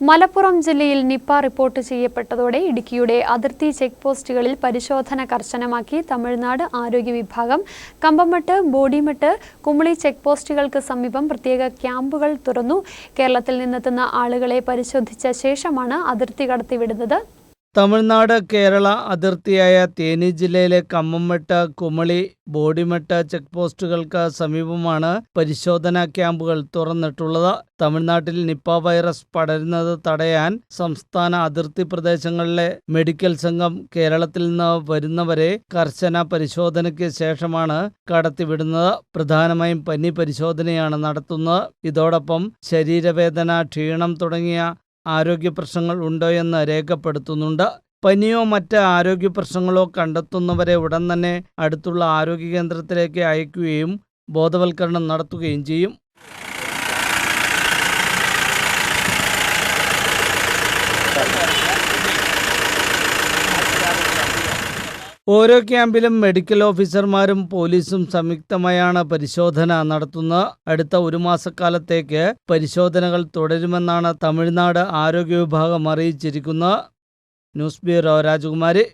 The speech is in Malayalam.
മലപ്പുറം ജില്ലയിൽ നിപ്പ റിപ്പോർട്ട് ചെയ്യപ്പെട്ടതോടെ ഇടുക്കിയുടെ അതിർത്തി ചെക്ക് പോസ്റ്റുകളിൽ പരിശോധന കർശനമാക്കി തമിഴ്നാട് ആരോഗ്യ വിഭാഗം. കമ്പംമെട്ട്, ബോഡിമെട്ട്, കുമളി ചെക്ക് പോസ്റ്റുകൾക്ക് സമീപം പ്രത്യേക ക്യാമ്പുകൾ തുറന്നു. കേരളത്തിൽ നിന്നെത്തുന്ന ആളുകളെ പരിശോധിച്ച ശേഷമാണ് അതിർത്തി കടത്തിവിടുന്നത്. തമിഴ്നാട് കേരള അതിർത്തിയായ തേനി ജില്ലയിലെ കമ്പംമെട്ട്, കുമളി, ബോഡിമെട്ട് ചെക്ക് പോസ്റ്റുകൾക്ക് സമീപമാണ് പരിശോധനാ ക്യാമ്പുകൾ തുറന്നിട്ടുള്ളത്. തമിഴ്നാട്ടിൽ നിപ്പ വൈറസ് പടരുന്നത് തടയാൻ സംസ്ഥാന അതിർത്തി പ്രദേശങ്ങളിലെ മെഡിക്കൽ സംഘം കേരളത്തിൽ നിന്ന് വരുന്നവരെ കർശന പരിശോധനയ്ക്ക് ശേഷമാണ് കടത്തിവിടുന്നത്. പ്രധാനമായും പനി പരിശോധനയാണ് നടത്തുന്നത്. ഇതോടൊപ്പം ശരീരവേദന, ക്ഷീണം തുടങ്ങിയ ആരോഗ്യ പ്രശ്നങ്ങൾ ഉണ്ടോയെന്ന് രേഖപ്പെടുത്തുന്നുണ്ട്. പനിയോ മറ്റ് ആരോഗ്യ പ്രശ്നങ്ങളോ കണ്ടെത്തുന്നവരെ ഉടൻ തന്നെ അടുത്തുള്ള ആരോഗ്യ കേന്ദ്രത്തിലേക്ക് അയക്കുകയും ബോധവൽക്കരണം നടത്തുകയും ചെയ്യും. ഓരോ ക്യാമ്പിലും മെഡിക്കൽ ഓഫീസർമാരും പോലീസും സംയുക്തമായാണ് പരിശോധന നടത്തുന്നത്. അടുത്ത ഒരു മാസക്കാലത്തേക്ക് പരിശോധനകൾ തുടരുമെന്നാണ് തമിഴ്നാട് ആരോഗ്യ വിഭാഗം അറിയിച്ചിരിക്കുന്നത്. ന്യൂസ് ബ്യൂറോ, രാജകുമാരി.